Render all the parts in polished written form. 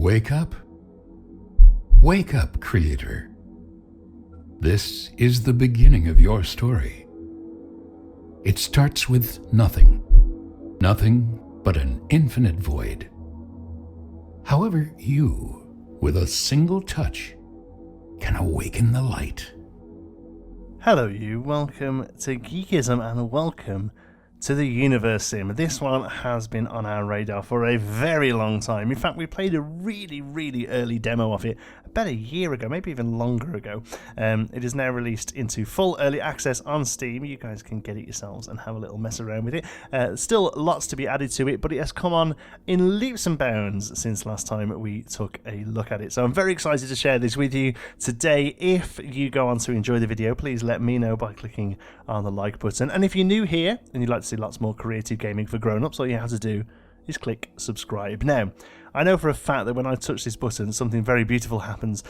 Wake up. Wake up, creator. This is the beginning of your story. It starts with nothing. Nothing but an infinite void. However, you, with a single touch, can awaken the light. Hello you, welcome to Geekism and welcome to the Universim. This one has been on our radar for a very long time. In fact, we played a really early demo of it about a year ago, maybe even longer ago. It is now released into full early access on Steam. You guys can get it yourselves and have a little mess around with it. Still lots to be added to it, but it has come on in leaps and bounds since last time we took a look at it. So I'm very excited to share this with you today. If you go on to enjoy the video, please let me know by clicking on the like button. And if you're new here and you'd like to see lots more creative gaming for grown-ups, all you have to do is click subscribe. Now, I know for a fact that when I touch this button, something very beautiful happens,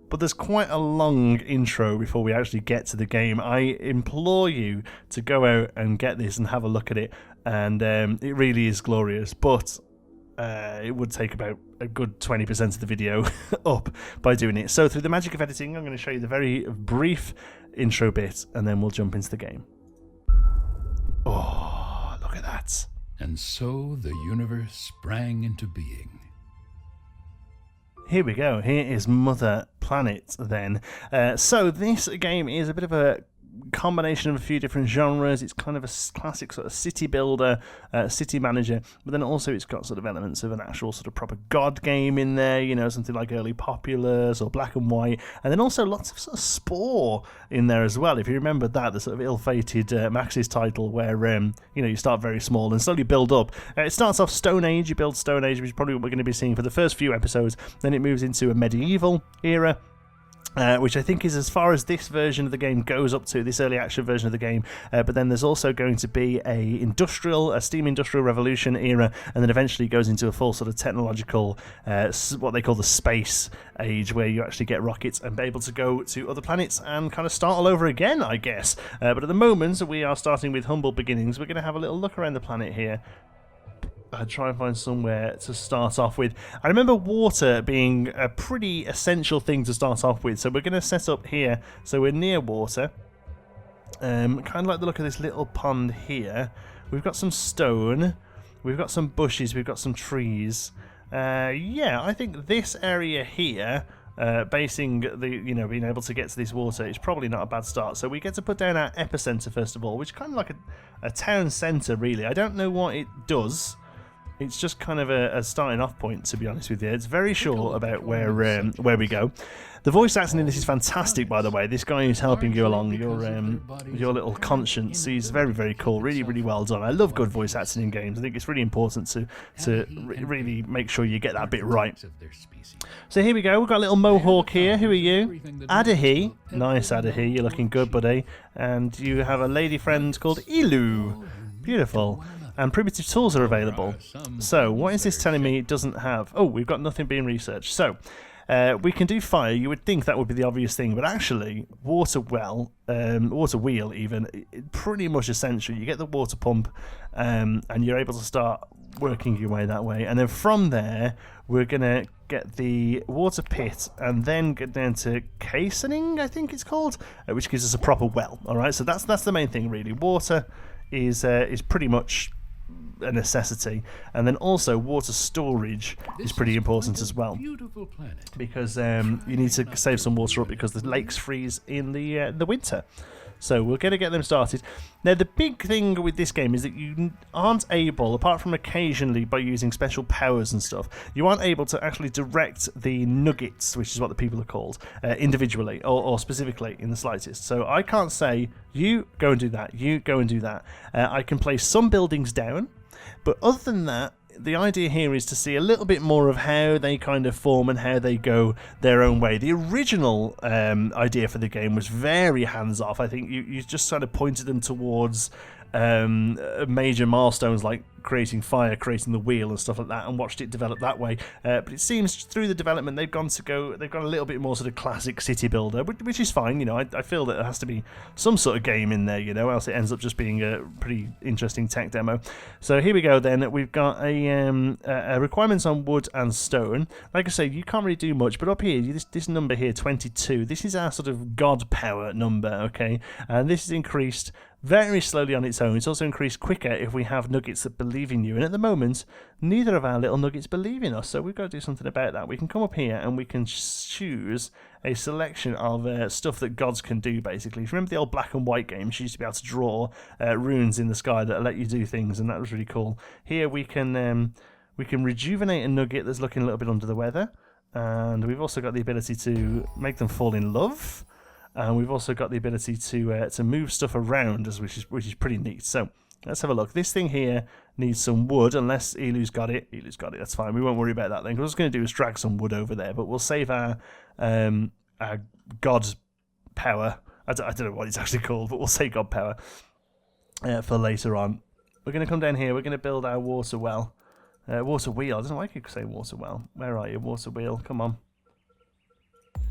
but there's quite a long intro before we actually get to the game. I implore you to go out and get this and have a look at it, and it really is glorious, but it would take about a good 20% of the video up by doing it. So through the magic of editing, I'm going to show you the very brief intro bit, and then we'll jump into the game. Oh, look at that. And so the universe sprang into being. Here we go. Here is Mother Planet then. So this game is a bit of a combination of a few different genres. It's kind of a classic sort of city builder, city manager, but then also it's got sort of elements of an actual sort of proper god game in there, you know, something like early Populous or Black and White, and then also lots of sort of Spore in there as well. If you remember that, the sort of ill-fated Max's title where, you know, you start very small and slowly build up. It starts off Stone Age, you build Stone Age, which is probably what we're going to be seeing for the first few episodes, then it moves into a medieval era, which I think is as far as this version of the game goes up to, this early action version of the game, but then there's also going to be a steam industrial revolution era, and then eventually goes into a full sort of technological, what they call the space age, where you actually get rockets and be able to go to other planets and kind of start all over again, I guess. But at the moment, we are starting with humble beginnings. We're going to have a little look around the planet here. I'd try and find somewhere to start off with. I remember water being a pretty essential thing to start off with, so we're going to set up here so we're near water. Kind of like the look of this little pond here. We've got some stone, we've got some bushes, we've got some trees. Yeah, I think this area here, basing the, you know, being able to get to this water is probably not a bad start. So we get to put down our epicenter first of all, which is kind of like a town centre really. I don't know what it does. It's just kind of a starting off point, to be honest with you. It's very short about where we go. The voice acting in this is fantastic, by the way. This guy who's helping you along, your little conscience, he's very cool. Really well done. I love good voice acting in games. I think it's really important to really make sure you get that bit right. So here we go. We've got a little mohawk here. Who are you? Adahi. Nice, Adahi. You're looking good, buddy. And you have a lady friend called Ilu. Beautiful. And primitive tools are available. So, what is this telling me it doesn't have? Oh, we've got nothing being researched. So, we can do fire. You would think that would be the obvious thing, but actually, water wheel even, pretty much essential. You get the water pump, and you're able to start working your way that way. And then from there, we're going to get the water pit, and then get down to casening, I think it's called, which gives us a proper well. All right, so that's the main thing, really. Water is pretty much a necessity, and then also water storage is pretty important as well, because you need to save some water up because the lakes freeze in the winter. So we're going to get them started. Now the big thing with this game is that you aren't able, apart from occasionally by using special powers and stuff, you aren't able to actually direct the nuggets, which is what the people are called, individually or specifically in the slightest. So I can't say, you go and do that, you go and do that. I can place some buildings down, but other than that, the idea here is to see a little bit more of how they kind of form and how they go their own way. The original idea for the game was very hands-off. I think you just sort of pointed them towards major milestones like creating fire, creating the wheel and stuff like that, and watched it develop that way. But it seems through the development they've gone a little bit more sort of classic city builder, which is fine. You know, I feel that there has to be some sort of game in there, you know, else it ends up just being a pretty interesting tech demo. So here we go then. We've got a requirements on wood and stone. Like I say, you can't really do much, but up here, this number here, 22, this is our sort of god power number, okay? And this is increased very slowly on its own. It's also increased quicker if we have nuggets that believe in you. And at the moment, neither of our little nuggets believe in us. So we've got to do something about that. We can come up here and we can choose a selection of stuff that gods can do, basically. If you remember the old black and white games, you used to be able to draw runes in the sky that let you do things, and that was really cool. Here we can rejuvenate a nugget that's looking a little bit under the weather. And we've also got the ability to make them fall in love. And we've also got the ability to move stuff around, which is pretty neat. So let's have a look. This thing here needs some wood, unless Elu's got it. Elu's got it. That's fine. We won't worry about that then. What I was going to do is drag some wood over there, but we'll save our god power. I don't know what it's actually called, but we'll say god power for later on. We're going to come down here. We're going to build our water well, water wheel. I don't know why you could say water well. Where are you, water wheel? Come on.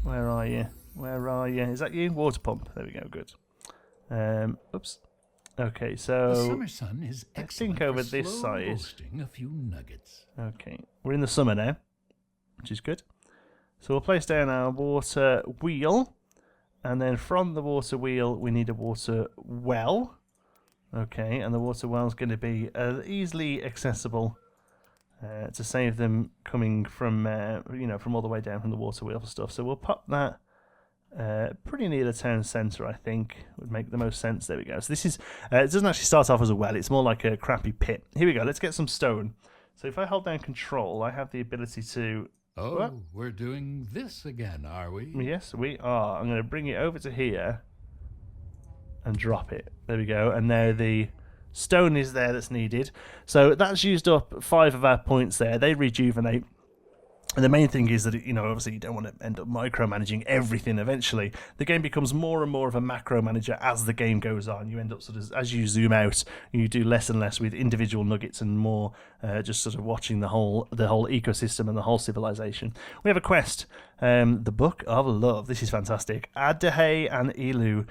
Where are you? Where are you? Is that you? Water pump. There we go. Good. Oops. Okay, so The summer sun is I excellent think over for this slow side. roasting a few nuggets. Okay, we're in the summer now, which is good. So we'll place down our water wheel, and then from the water wheel we need a water well. Okay, and the water well is going to be easily accessible to save them coming from from all the way down from the water wheel for stuff. So we'll pop that pretty near the town centre, I think would make the most sense. There we go. So this is it doesn't actually start off as a well, it's more like a crappy pit. Here we go, let's get some stone. So if I hold down control, I have the ability to We're doing this again, are we? Yes, we are. I'm going to bring it over to here and drop it. There we go. And now the stone is there that's needed. So that's used up 5 of our points there. They rejuvenate. And the main thing is that, obviously you don't want to end up micromanaging everything eventually. The game becomes more and more of a macro manager as the game goes on. You end up sort of, as you zoom out, you do less and less with individual nuggets and more just sort of watching the whole ecosystem and the whole civilization. We have a quest, the Book of Love. This is fantastic. Adahe and Elu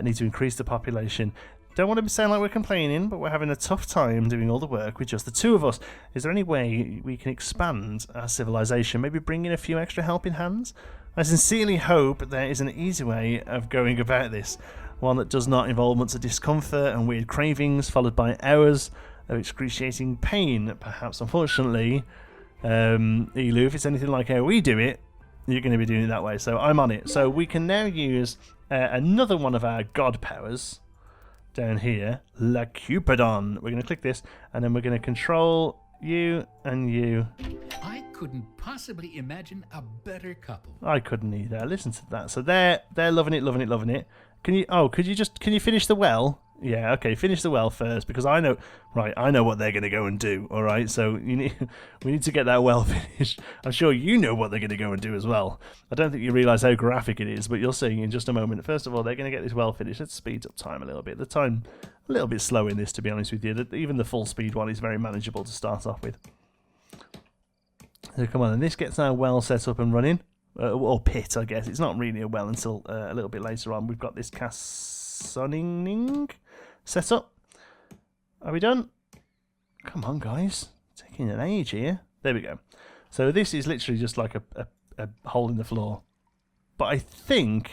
need to increase the population. Don't want to sound like we're complaining, but we're having a tough time doing all the work with just the 2 of us. Is there any way we can expand our civilization? Maybe bring in a few extra helping hands? I sincerely hope there is an easy way of going about this. One that does not involve months of discomfort and weird cravings, followed by hours of excruciating pain. Perhaps, unfortunately, Elu, if it's anything like how we do it, you're going to be doing it that way. So I'm on it. So we can now use another one of our god powers. Down here, La Cupidon. We're going to click this, and then we're going to control you and you. I couldn't possibly imagine a better couple. I couldn't either. Listen to that. So they're loving it, loving it, loving it. Can you finish the well? Yeah, okay, finish the well first, because I know what they're going to go and do, all right? So we need to get that well finished. I'm sure you know what they're going to go and do as well. I don't think you realise how graphic it is, but you'll see in just a moment. First of all, they're going to get this well finished. Let's speed up time a little bit. The time, a little bit slow in this, to be honest with you. Even the full speed one is very manageable to start off with. So come on, and this gets our well set up and running. Or pit, I guess. It's not really a well until a little bit later on. We've got this cassoning set up. Are we done? Come on, guys. Taking an age here. There we go. So this is literally just like a hole in the floor. But I think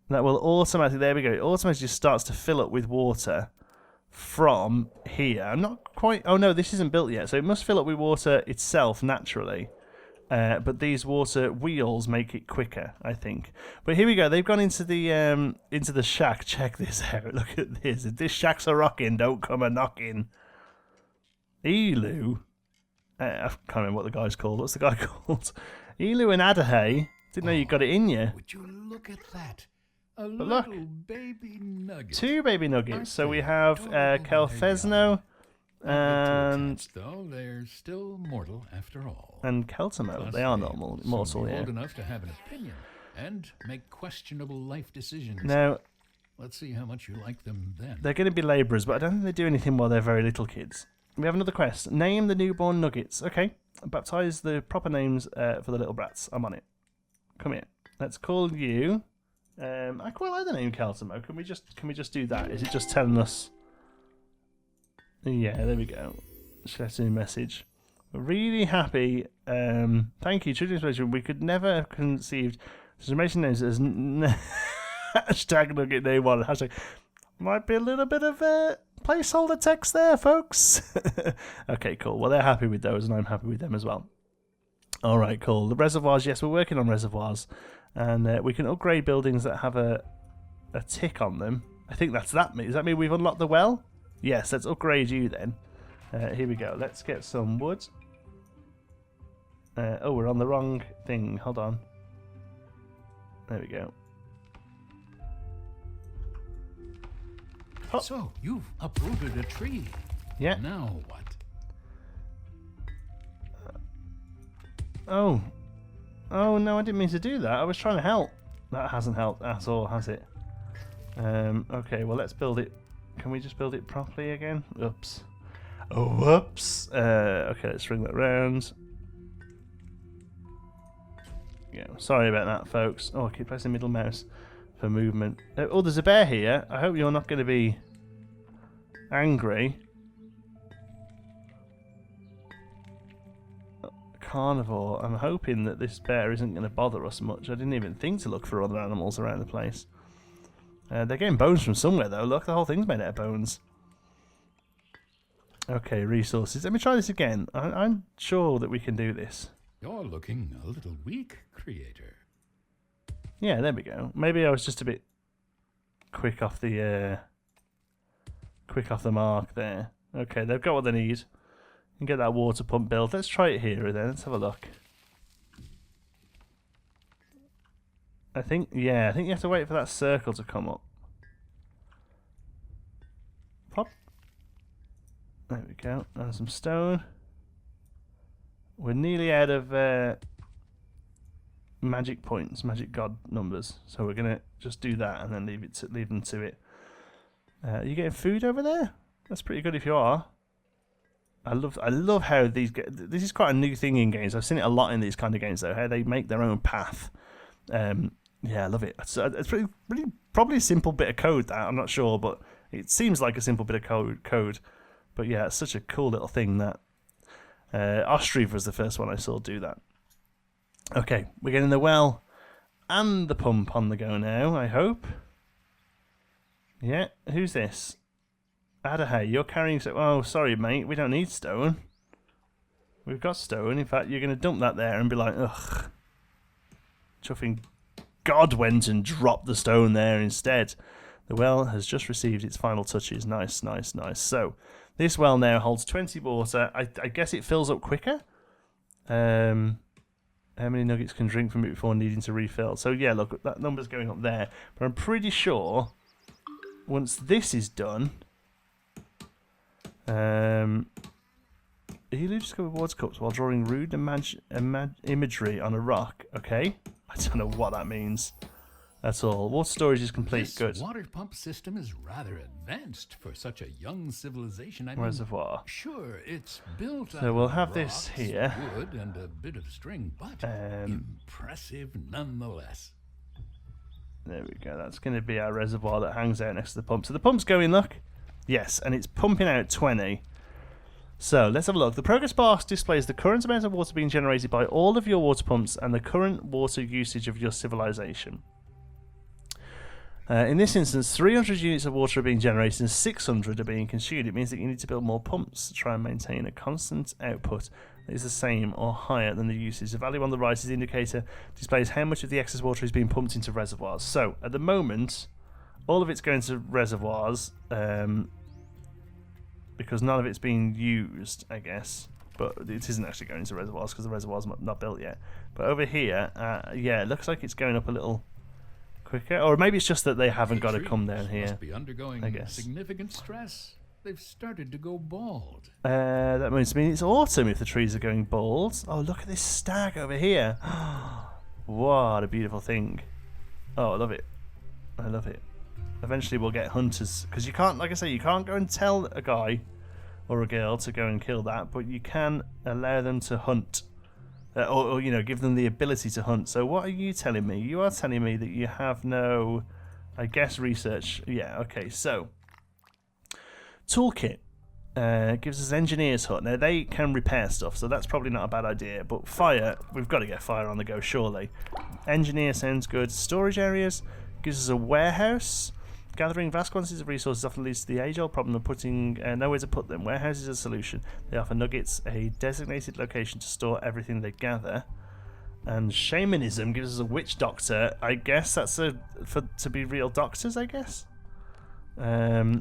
that will automatically, there we go, it automatically just starts to fill up with water from here. I'm not quite, oh no, this isn't built yet. So it must fill up with water itself naturally. But these water wheels make it quicker, I think. But here we go. They've gone into the shack. Check this out. Look at this. If this shack's a rocking, don't come a knocking. Elu. I can't remember what the guy's called. What's the guy called? Elu and Adahe. Didn't know you got it in you. Would you look at that? A But little look, baby nugget. 2 baby nuggets. Aren't So we they have adorable Kelfesno and and though they're still mortal after all. Keltamo. Plus, They are they'll mortal, soon be yeah. old enough to have an opinion and make questionable life decisions. Now, Let's see how much you like them then. They're going to be labourers, but I don't think they do anything while they're very little kids. We have another quest. Name the newborn nuggets. Okay. Baptise the proper names for the little brats. I'm on it. Come here. Let's call you. I quite like the name Caltimo. Can we just do that? Is it just telling us? Yeah, there we go. Set a message. We're really happy. Thank you, True Inspiration. We could never have conceived information names as hashtag nugget name one. Hashtag might be a little bit of placeholder text there, folks. Okay, cool. Well, they're happy with those, and I'm happy with them as well. All right, cool. The reservoirs. Yes, we're working on reservoirs, and we can upgrade buildings that have a tick on them. I think that's that. Does that mean we've unlocked the well? Yes. Let's upgrade you then. Here we go. Let's get some wood. Oh, we're on the wrong thing. Hold on. There we go. Oh. So, you've uprooted a tree. Yeah. Now what? Oh. Oh, no, I didn't mean to do that. I was trying to help. That hasn't helped at all, has it? Okay, well, let's build it. Can we just build it properly again? Oops. Oh, whoops. Okay, let's bring that round. Yeah, sorry about that, folks. Oh, I keep pressing middle mouse for movement. Oh, there's a bear here. I hope you're not going to be angry. Carnivore. I'm hoping that this bear isn't going to bother us much. I didn't even think to look for other animals around the place. They're getting bones from somewhere, though. Look, the whole thing's made out of bones. Okay, resources. Let me try this again. I'm sure that we can do this. You're looking a little weak, creator. Yeah, there we go. Maybe I was just a bit quick off the mark there. Okay, they've got what they need. And get that water pump built. Let's try it here then. Let's have a look. I think you have to wait for that circle to come up. Pop. There we go. And some stone. We're nearly out of magic points, magic god numbers. So we're gonna just do that and then leave them to it. Are you getting food over there? That's pretty good if you are. I love how these this is quite a new thing in games. I've seen it a lot in these kind of games though. How they make their own path. Yeah, I love it. It's probably a simple bit of code that I'm not sure, but it seems like a simple bit of code. But yeah, it's such a cool little thing that. Ostriv was the first one I saw do that. Okay, we're getting the well and the pump on the go now, I hope. Yeah, who's this? Adahay, you're carrying... Oh, sorry, mate, we don't need stone. We've got stone. In fact, you're going to dump that there and be like, ugh. Chuffing God went and dropped the stone there instead. The well has just received its final touches. Nice, nice, nice. So... this well now holds 20 water. I guess it fills up quicker. How many nuggets can drink from it before needing to refill? So yeah, look, that number's going up there. But I'm pretty sure once this is done, he discovered water cups while drawing rude imagery on a rock. Okay, I don't know what that means. That's all. Water storage is complete. This good. Water pump system is rather advanced for such a young civilization. I mean, Reservoir. Sure, it's built. So we'll have rocks, this here. wood and a bit of string, but impressive nonetheless. There we go. That's going to be our reservoir that hangs out next to the pump. So the pump's going, look. Yes, and it's pumping out 20. So let's have a look. The progress bar displays the current amount of water being generated by all of your water pumps and the current water usage of your civilization. In this instance, 300 units of water are being generated and 600 are being consumed. It means that you need to build more pumps to try and maintain a constant output that is the same or higher than the usage. The value on the right is the indicator displays how much of the excess water is being pumped into reservoirs. So, at the moment, all of it's going to reservoirs because none of it's being used, I guess. But it isn't actually going to reservoirs because the reservoir's not built yet. But over here, yeah, it looks like it's going up a little... quicker, or maybe it's just that they haven't got to come down here. Must be undergoing I guess significant stress. They've started to go bald. That means it's autumn if the trees are going bald. Oh, look at this stag over here! What a beautiful thing! Oh, I love it. I love it. eventually we'll get hunters, because you can't, like I say, you can't go and tell a guy or a girl to go and kill that, but you can allow them to hunt, or you know, give them the ability to hunt. So what are you telling me? You are telling me that you have no, I guess, research. Yeah, okay. So toolkit gives us engineer's hut. Now they can repair stuff, so that's probably not a bad idea. But fire, we've got to get fire on the go, surely. Engineer sounds good. Storage areas gives us a warehouse. Gathering vast quantities of resources often leads to the age-old problem of putting nowhere to put them. Warehouses are a solution. They offer nuggets a designated location to store everything they gather. And shamanism gives us a witch doctor. I guess that's to be real doctors, I guess. Or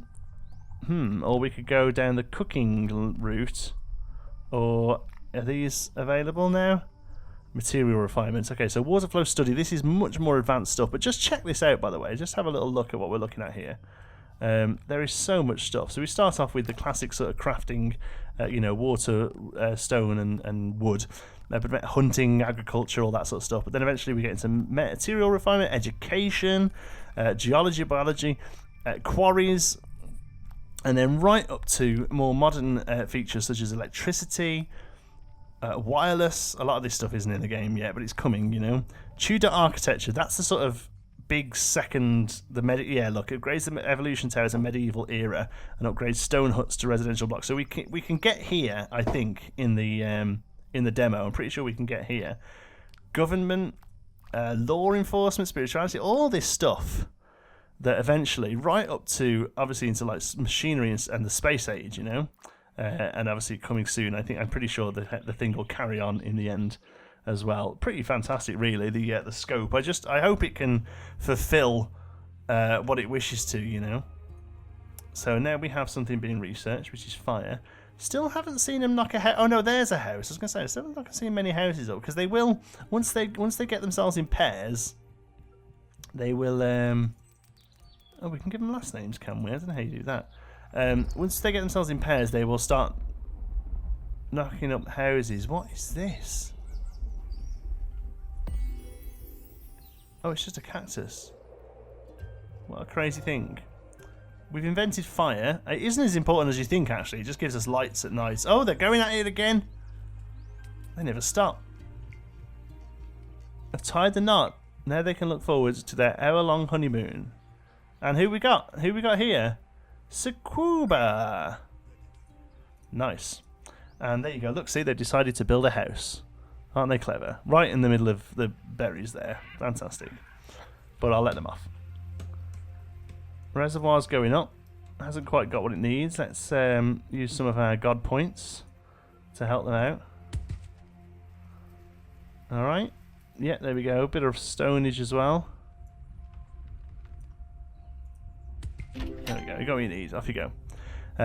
we could go down the cooking route. Or are these available now? Material refinements. Okay, so water flow study. This is much more advanced stuff, but just check this out, by the way. Just have a little look at what we're looking at here. There is so much stuff. So we start off with the classic sort of crafting, you know, water, stone and wood, hunting, agriculture, all that sort of stuff. But then eventually we get into material refinement, education, geology, biology, quarries, and then right up to more modern features such as electricity, wireless. A lot of this stuff isn't in the game yet, but it's coming, you know. Tudor architecture, that's the sort of big second, look, upgrades the evolution towers in medieval era and upgrades stone huts to residential blocks. So we can get here, I think, in the demo. I'm pretty sure we can get here. Government, law enforcement, spirituality, all this stuff that eventually, right up to obviously into like machinery and the space age, you know. And obviously coming soon. I'm pretty sure the thing will carry on in the end as well. Pretty fantastic, really. The scope. I hope it can fulfill what it wishes to, you know. So now we have something being researched, which is fire. Still haven't seen them knock a house. Oh no, there's a house. I was gonna say, I still haven't seen many houses up, because they will once they get themselves in pairs. They will. Oh, we can give them last names, can we? I don't know how you do that. Once they get themselves in pairs, they will start knocking up houses. What is this? Oh, it's just a cactus. What a crazy thing. We've invented fire. It isn't as important as you think, actually. It just gives us lights at night. Oh, they're going at it again. They never stop. I've tied the knot. Now they can look forward to their hour-long honeymoon. And who we got? Who we got here? Sakuba. Nice. And there you go. Look, see, they've decided to build a house. Aren't they clever? Right in the middle of the berries there. Fantastic. But I'll let them off. Reservoir's going up. Hasn't quite got what it needs. Let's use some of our god points to help them out. Alright. Yeah, there we go. A bit of stonage as well. There we go. You got what you need. Off you go.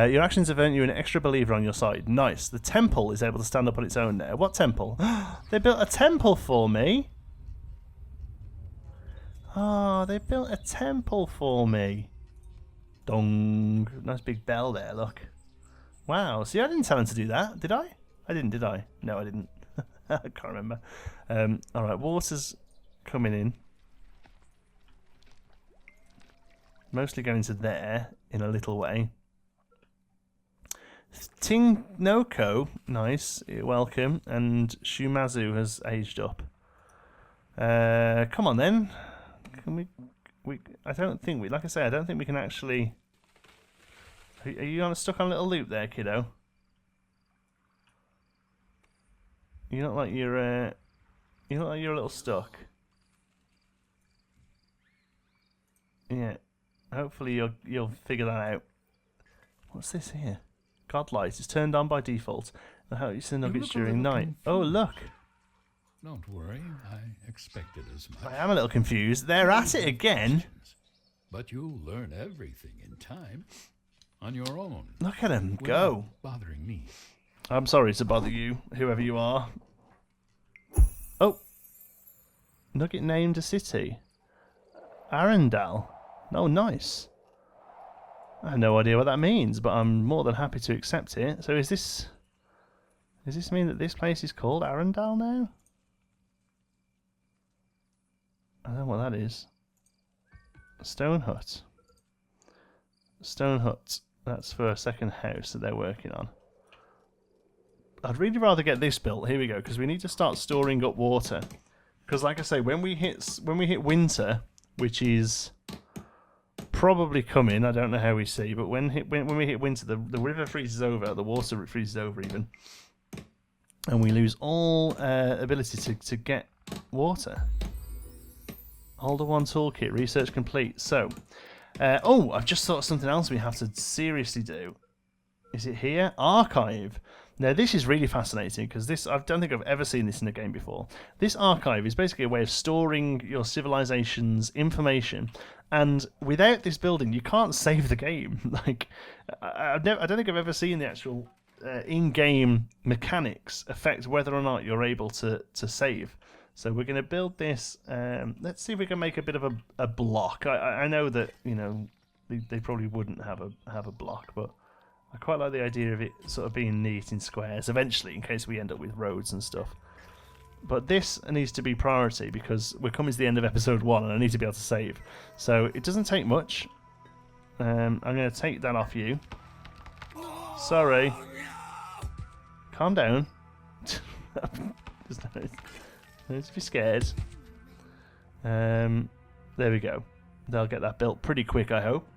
Your actions have earned you an extra believer on your side. Nice. The temple is able to stand up on its own now. What temple? They built a temple for me. Oh, they built a temple for me. Dong. Nice big bell there, look. Wow. See, I didn't tell him to do that, did I? I didn't, did I? No, I didn't. I can't remember. Alright, water's coming in. Mostly going to there in a little way. Tingnoko, nice, welcome. And Shumazu has aged up. Come on then. Can we? I don't think we. Like I say, I don't think we can actually. Are you stuck on a little loop there, kiddo? You look like you're. You look like you're a little stuck. Yeah. Hopefully you'll figure that out. What's this here? Godlight is turned on by default. I hope you see nuggets during night. Oh look! Don't worry, I expected as much. I am a little confused. They're at it again. But you'll learn everything in time, on your own. Look at him go! Bothering me. I'm sorry to bother you, whoever you are. Oh, Nugget named a city. Arendelle. Oh, nice. I have no idea what that means, but I'm more than happy to accept it. So does this mean that this place is called Arendelle now? I don't know what that is. A stone hut. Stone hut. That's for a second house that they're working on. I'd really rather get this built. Here we go, because we need to start storing up water. Because, like I say, when we hit winter, which is probably coming, I don't know how we see, but when we hit winter, the river freezes over, the water freezes over even, and we lose all ability to get water. Holder 1 toolkit, research complete. So, I've just thought of something else we have to seriously do. Is it here? Archive. Now, this is really fascinating because I don't think I've ever seen this in a game before. This archive is basically a way of storing your civilization's information, and without this building, you can't save the game. Like, I don't think I've ever seen the actual in-game mechanics affect whether or not you're able to save. So we're going to build this. Let's see if we can make a bit of a block. I know that they probably wouldn't have a block, but I quite like the idea of it sort of being neat in squares eventually, in case we end up with roads and stuff. But this needs to be priority because we're coming to the end of episode 1 and I need to be able to save. So it doesn't take much. I'm going to take that off you. Sorry. Calm down. Don't be scared. There we go. They'll get that built pretty quick, I hope.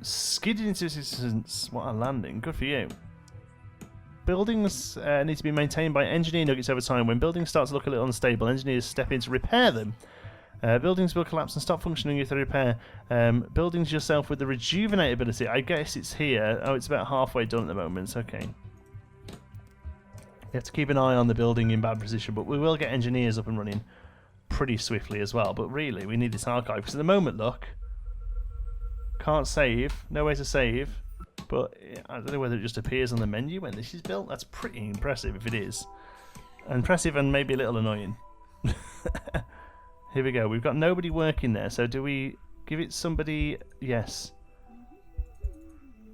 Skidded into existence. What a landing. Good for you. Buildings need to be maintained by engineer nuggets over time. When buildings start to look a little unstable, engineers step in to repair them. Buildings will collapse and stop functioning if they repair. Buildings yourself with the rejuvenate ability. I guess it's here. Oh, it's about halfway done at the moment. Okay. We have to keep an eye on the building in bad position, but we will get engineers up and running pretty swiftly as well. But really, we need this archive because at the moment, look, can't save, no way to save. But I don't know whether it just appears on the menu when this is built. That's pretty impressive if it is. Impressive and maybe a little annoying. Here we go. We've got nobody working there, so do we give it somebody? Yes.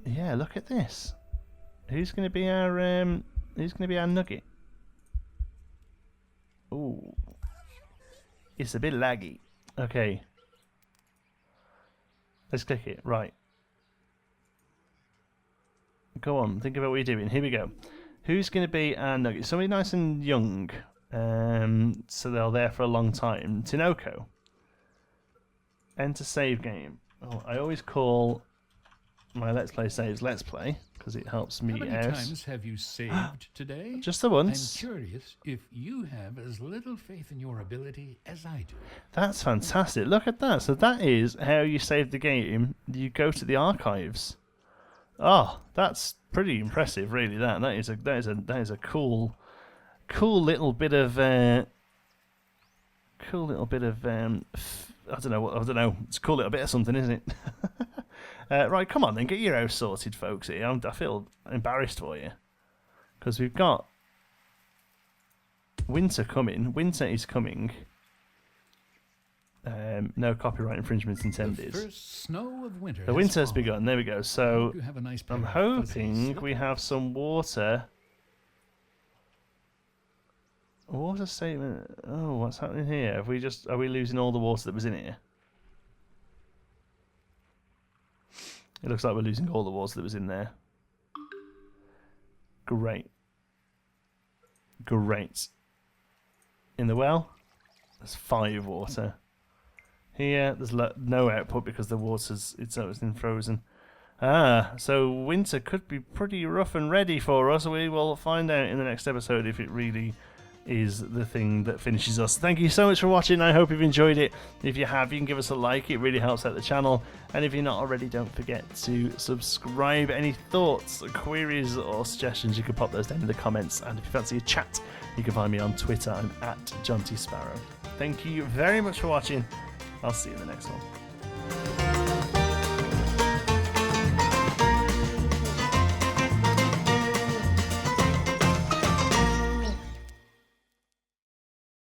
Yeah, look at this. Who's going to be our nugget? Ooh. It's a bit laggy. Okay. Let's click it. Right. Go on. Think about what you're doing. Here we go. Who's going to be our nugget? Somebody nice and young. So they're there for a long time. Tinoco. Enter save game. Oh, I always call my Let's Play saves Let's Play because it helps me out. How many times have you saved today? Just the once. I'm curious if you have as little faith in your ability as I do. That's fantastic. Look at that. So that is how you save the game. You go to the archives. Oh, that's pretty impressive, really. That is a cool little bit of I don't know. It's a cool little bit of something, isn't it? Right, come on then, get your house sorted, folks. Here, I feel embarrassed for you because we've got winter coming. Winter is coming. No copyright infringements intended. The first snow of winter. The winter has begun. There we go. So you have a nice I'm hoping we have some water. Water statement. Oh, what's happening here? Are we losing all the water that was in here? It looks like we're losing all the water that was in there. Great. In the well, there's 5 water. Here, there's no output because the water's been frozen. So winter could be pretty rough and ready for us. We will find out in the next episode if it really is the thing that finishes us. Thank you so much for watching. I hope you've enjoyed it. If you have, you can give us a like. It really helps out the channel. And if you're not already, don't forget to subscribe. Any thoughts, queries or suggestions, you can pop those down in the comments. And if you fancy a chat, you can find me on Twitter. I'm at John T. Sparrow. Thank you very much for watching. I'll see you in the next one.